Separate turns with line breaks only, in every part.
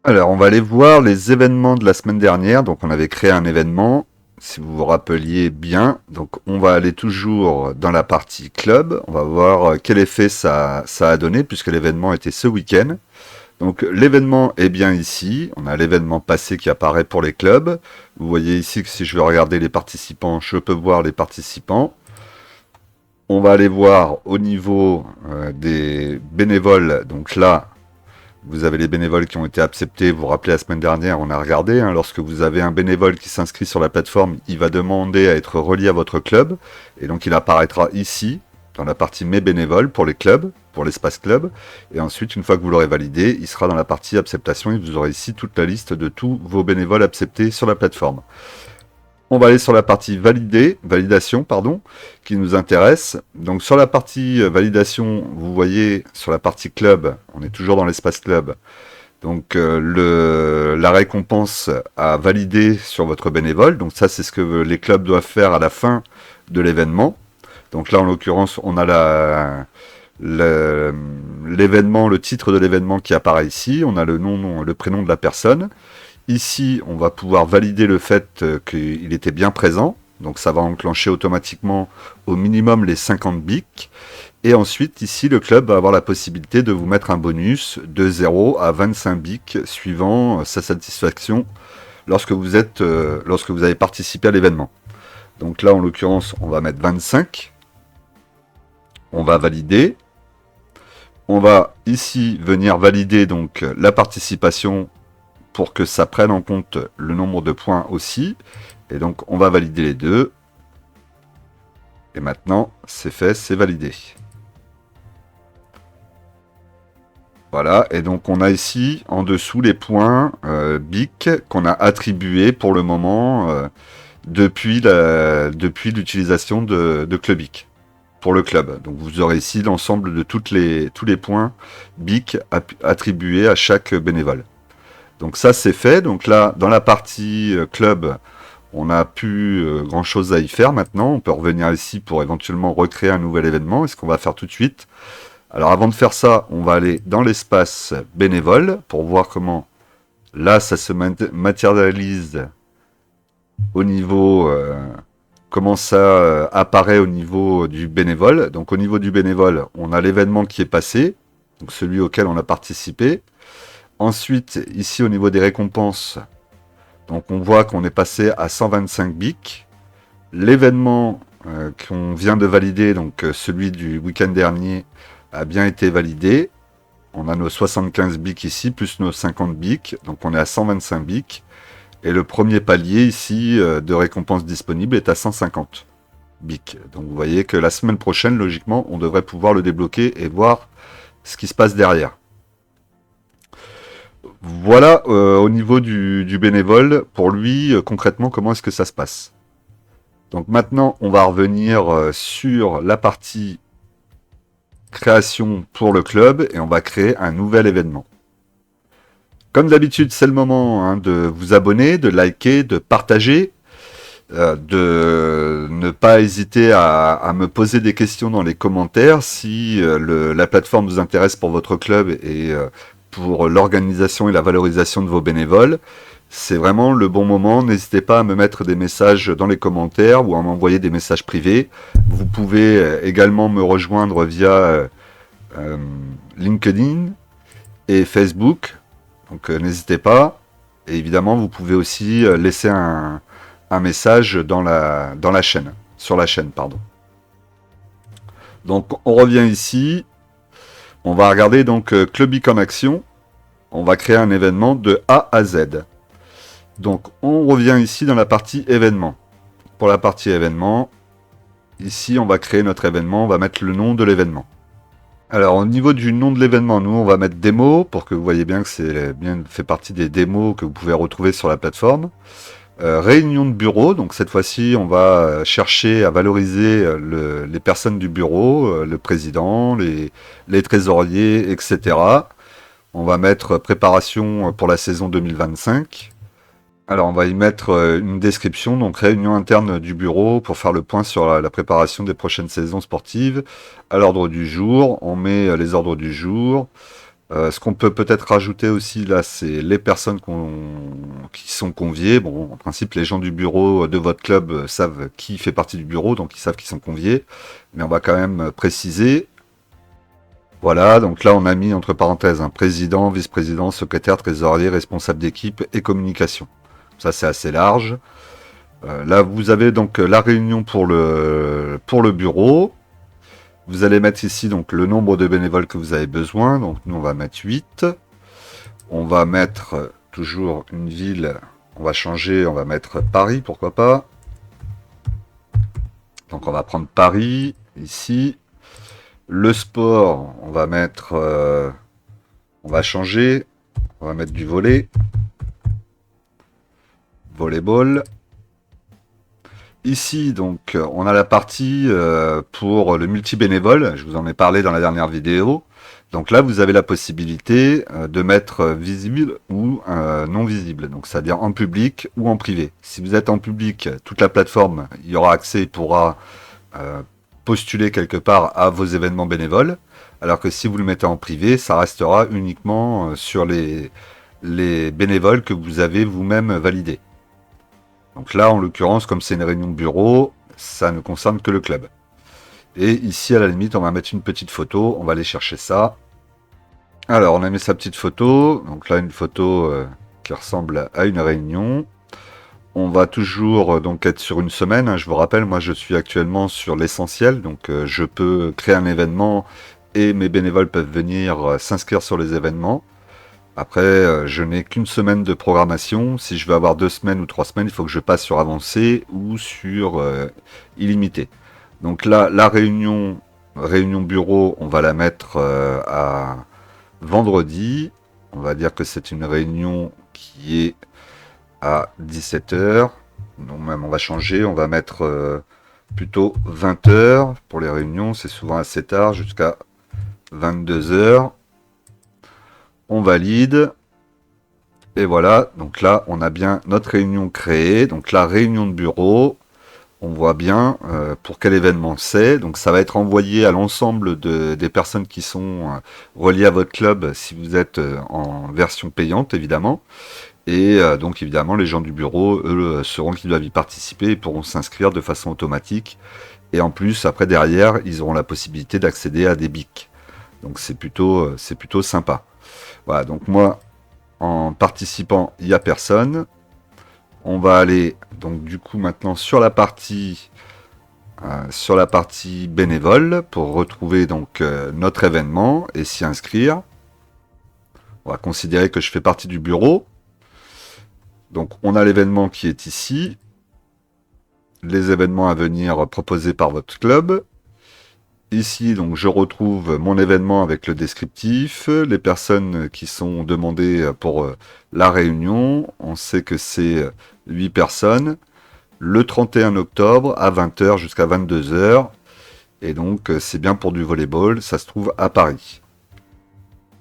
Alors, on va aller voir les événements de la semaine dernière. Donc, on avait créé un événement, si vous vous rappeliez bien. Donc, on va aller toujours dans la partie club. On va voir quel effet ça a donné, puisque l'événement était ce week-end. Donc, l'événement est bien ici. On a l'événement passé qui apparaît pour les clubs. Vous voyez ici que si je veux regarder les participants, je peux voir les participants. On va aller voir au niveau des bénévoles. Donc là, vous avez les bénévoles qui ont été acceptés. Vous vous rappelez, la semaine dernière, on a regardé. Lorsque vous avez un bénévole qui s'inscrit sur la plateforme, il va demander à être relié à votre club. Et donc, il apparaîtra ici, dans la partie Mes bénévoles, pour les clubs, pour l'espace club. Et ensuite, une fois que vous l'aurez validé, il sera dans la partie acceptation. Et vous aurez ici toute la liste de tous vos bénévoles acceptés sur la plateforme. On va aller sur la partie validation, qui nous intéresse. Donc sur la partie validation, vous voyez sur la partie club, on est toujours dans l'espace club. Donc la récompense à valider sur votre bénévole. Donc ça, c'est ce que les clubs doivent faire à la fin de l'événement. Donc là, en l'occurrence, on a l'événement, le titre de l'événement qui apparaît ici. On a le nom, le prénom de la personne. Ici, on va pouvoir valider le fait qu'il était bien présent. Donc ça va enclencher automatiquement au minimum les 50 bics. Et ensuite, ici, le club va avoir la possibilité de vous mettre un bonus de 0 à 25 bics suivant sa satisfaction lorsque vous avez participé à l'événement. Donc là, en l'occurrence, on va mettre 25. On va valider. On va ici venir valider donc la participation pour que ça prenne en compte le nombre de points aussi. Et donc, on va valider les deux. Et maintenant, c'est fait, c'est validé. Voilà, et donc on a ici en dessous les points BIC qu'on a attribués pour le moment depuis l'utilisation de Clubic pour le club. Donc vous aurez ici l'ensemble de tous les points BIC attribués à chaque bénévole. Donc ça c'est fait. Donc là, dans la partie club, on n'a plus grand chose à y faire maintenant. On peut revenir ici pour éventuellement recréer un nouvel événement. Et ce qu'on va faire tout de suite. Alors avant de faire ça, on va aller dans l'espace bénévole pour voir comment là ça se matérialise au niveau... comment ça apparaît au niveau du bénévole. Donc au niveau du bénévole, on a l'événement qui est passé, donc celui auquel on a participé. Ensuite, ici au niveau des récompenses, donc on voit qu'on est passé à 125 bics. L'événement qu'on vient de valider, donc celui du week-end dernier, a bien été validé. On a nos 75 bics ici, plus nos 50 bics, donc on est à 125 bics. Et le premier palier ici de récompense disponible est à 150 bics. Donc vous voyez que la semaine prochaine, logiquement, on devrait pouvoir le débloquer et voir ce qui se passe derrière. Voilà au niveau du bénévole, pour lui, concrètement, comment est-ce que ça se passe. Donc maintenant, on va revenir sur la partie création pour le club et on va créer un nouvel événement. Comme d'habitude, c'est le moment de vous abonner, de liker, de partager, de ne pas hésiter à me poser des questions dans les commentaires si la plateforme vous intéresse pour votre club et pour l'organisation et la valorisation de vos bénévoles. C'est vraiment le bon moment. N'hésitez pas à me mettre des messages dans les commentaires ou à m'envoyer des messages privés. Vous pouvez également me rejoindre via LinkedIn et Facebook. Donc n'hésitez pas. Et évidemment, vous pouvez aussi laisser un message dans la chaîne, sur la chaîne, pardon. Donc on revient ici. On va regarder donc Clubic en action. On va créer un événement de A à Z. Donc on revient ici dans la partie événement. Pour la partie événement, ici on va créer notre événement. On va mettre le nom de l'événement. Alors au niveau du nom de l'événement, nous on va mettre démo pour que vous voyez bien que c'est bien fait partie des démos que vous pouvez retrouver sur la plateforme. Réunion de bureau, donc cette fois-ci on va chercher à valoriser les personnes du bureau, le président, les trésoriers, etc. On va mettre préparation pour la saison 2025. Alors on va y mettre une description, donc réunion interne du bureau pour faire le point sur la préparation des prochaines saisons sportives. À l'ordre du jour, on met les ordres du jour. Ce qu'on peut peut-être rajouter aussi là, c'est les personnes qui sont conviées. Bon, en principe, les gens du bureau de votre club savent qui fait partie du bureau, donc ils savent qu'ils sont conviés. Mais on va quand même préciser. Voilà, donc là on a mis entre parenthèses un président, vice-président, secrétaire, trésorier, responsable d'équipe et communication. Ça c'est assez large. Là vous avez donc la réunion pour le bureau. Vous allez mettre ici donc le nombre de bénévoles que vous avez besoin. Donc nous on va mettre 8. On va mettre toujours une ville. On va changer, on va mettre Paris, pourquoi pas. Donc on va prendre Paris ici. Le sport, on va mettre... on va changer. On va mettre du volley. Volleyball. Ici, donc, on a la partie pour le multi-bénévole. Je vous en ai parlé dans la dernière vidéo. Donc là, vous avez la possibilité de mettre visible ou non visible. Donc, c'est-à-dire en public ou en privé. Si vous êtes en public, toute la plateforme y aura accès et pourra postuler quelque part à vos événements bénévoles. Alors que si vous le mettez en privé, ça restera uniquement sur les bénévoles que vous avez vous-même validés. Donc là, en l'occurrence, comme c'est une réunion de bureau, ça ne concerne que le club. Et ici, à la limite, on va mettre une petite photo. On va aller chercher ça. Alors, on a mis sa petite photo. Donc là, une photo qui ressemble à une réunion. On va toujours donc être sur une semaine. Hein. Je vous rappelle, moi, je suis actuellement sur l'essentiel. Donc, je peux créer un événement et mes bénévoles peuvent venir s'inscrire sur les événements. Après, je n'ai qu'une semaine de programmation. Si je veux avoir 2 semaines ou 3 semaines, il faut que je passe sur avancé ou sur illimité. Donc là, la réunion bureau, on va la mettre à vendredi. On va dire que c'est une réunion qui est à 17 h. Non, même on va changer, on va mettre plutôt 20 h pour les réunions. C'est souvent assez tard, jusqu'à 22 h. On valide. Et voilà, donc là, on a bien notre réunion créée. Donc la réunion de bureau, on voit bien pour quel événement c'est. Donc ça va être envoyé à l'ensemble des personnes qui sont reliées à votre club si vous êtes en version payante, évidemment. Et donc évidemment, les gens du bureau, eux, sauront qu'ils doivent y participer et pourront s'inscrire de façon automatique. Et en plus, après, derrière, ils auront la possibilité d'accéder à des BIC. Donc c'est plutôt sympa. Voilà, donc moi, en participant, il n'y a personne. On va aller donc du coup maintenant sur la partie bénévole pour retrouver donc notre événement et s'y inscrire. On va considérer que je fais partie du bureau. Donc on a l'événement qui est ici. Les événements à venir proposés par votre club. Ici, donc, je retrouve mon événement avec le descriptif, les personnes qui sont demandées pour la réunion. On sait que c'est 8 personnes. Le 31 octobre à 20 h jusqu'à 22 h. Et donc, c'est bien pour du volleyball. Ça se trouve à Paris.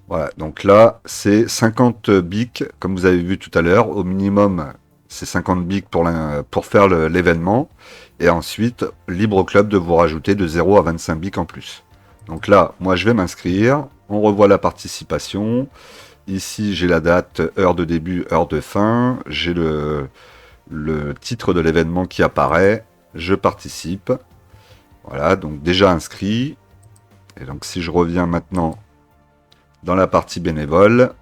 Voilà, donc là, c'est 50 BIC, comme vous avez vu tout à l'heure. Au minimum, c'est 50 BIC pour faire l'événement. Et ensuite, libre au club de vous rajouter de 0 à 25 BIC en plus. Donc là, moi je vais m'inscrire. On revoit la participation. Ici, j'ai la date, heure de début, heure de fin. J'ai le titre de l'événement qui apparaît. Je participe. Voilà, donc déjà inscrit. Et donc si je reviens maintenant dans la partie bénévole,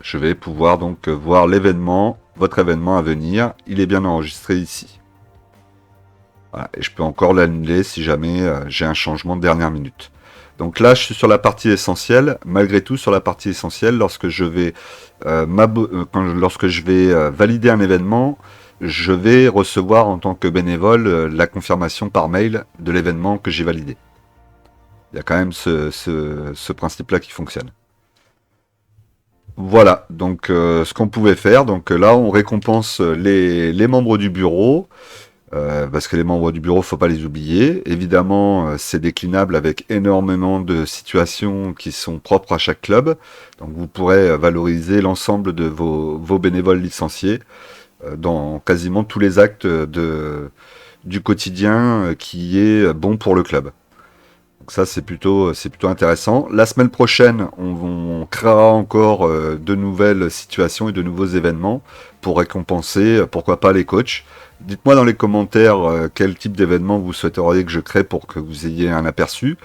je vais pouvoir donc voir l'événement, votre événement à venir. Il est bien enregistré ici. Voilà, et je peux encore l'annuler si jamais j'ai un changement de dernière minute. Donc là, je suis sur la partie essentielle. Malgré tout, sur la partie essentielle, lorsque je vais, valider un événement, je vais recevoir en tant que bénévole la confirmation par mail de l'événement que j'ai validé. Il y a quand même ce principe-là qui fonctionne. Voilà, donc ce qu'on pouvait faire. Donc là, on récompense les membres du bureau. Parce que les membres du bureau, faut pas les oublier. Évidemment, c'est déclinable avec énormément de situations qui sont propres à chaque club. Donc vous pourrez valoriser l'ensemble de vos bénévoles licenciés dans quasiment tous les actes du quotidien qui est bon pour le club. Donc Donc ça, c'est plutôt intéressant. La semaine prochaine, on créera encore de nouvelles situations et de nouveaux événements pour récompenser, pourquoi pas, les coachs. Dites-moi dans les commentaires quel type d'événement vous souhaiteriez que je crée pour que vous ayez un aperçu.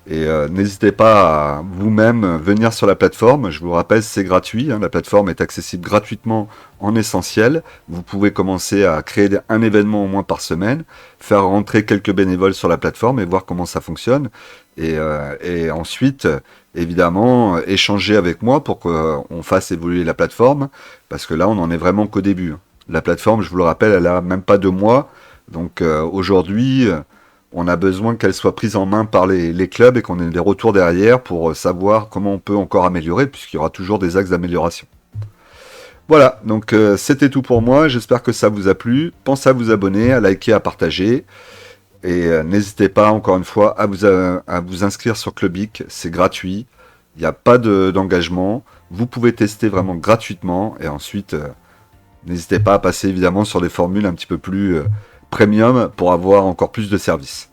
Et n'hésitez pas à vous-même venir sur la plateforme. Je vous rappelle, c'est gratuit, hein. La plateforme est accessible gratuitement en essentiel. Vous pouvez commencer à créer un événement au moins par semaine, faire rentrer quelques bénévoles sur la plateforme et voir comment ça fonctionne. Et ensuite, évidemment, échanger avec moi pour qu'on fasse évoluer la plateforme. Parce que là, on n'en est vraiment qu'au début, hein. La plateforme, je vous le rappelle, elle a même pas 2 mois. Donc aujourd'hui... on a besoin qu'elle soit prise en main par les clubs et qu'on ait des retours derrière pour savoir comment on peut encore améliorer, puisqu'il y aura toujours des axes d'amélioration. Voilà, donc c'était tout pour moi, j'espère que ça vous a plu. Pensez à vous abonner, à liker, à partager. Et n'hésitez pas, encore une fois, à vous inscrire sur Clubic, c'est gratuit, il n'y a pas d'engagement, vous pouvez tester vraiment gratuitement, et ensuite, n'hésitez pas à passer évidemment sur des formules un petit peu plus premium pour avoir encore plus de services.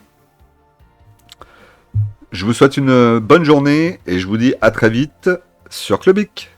Je vous souhaite une bonne journée et je vous dis à très vite sur Clubic.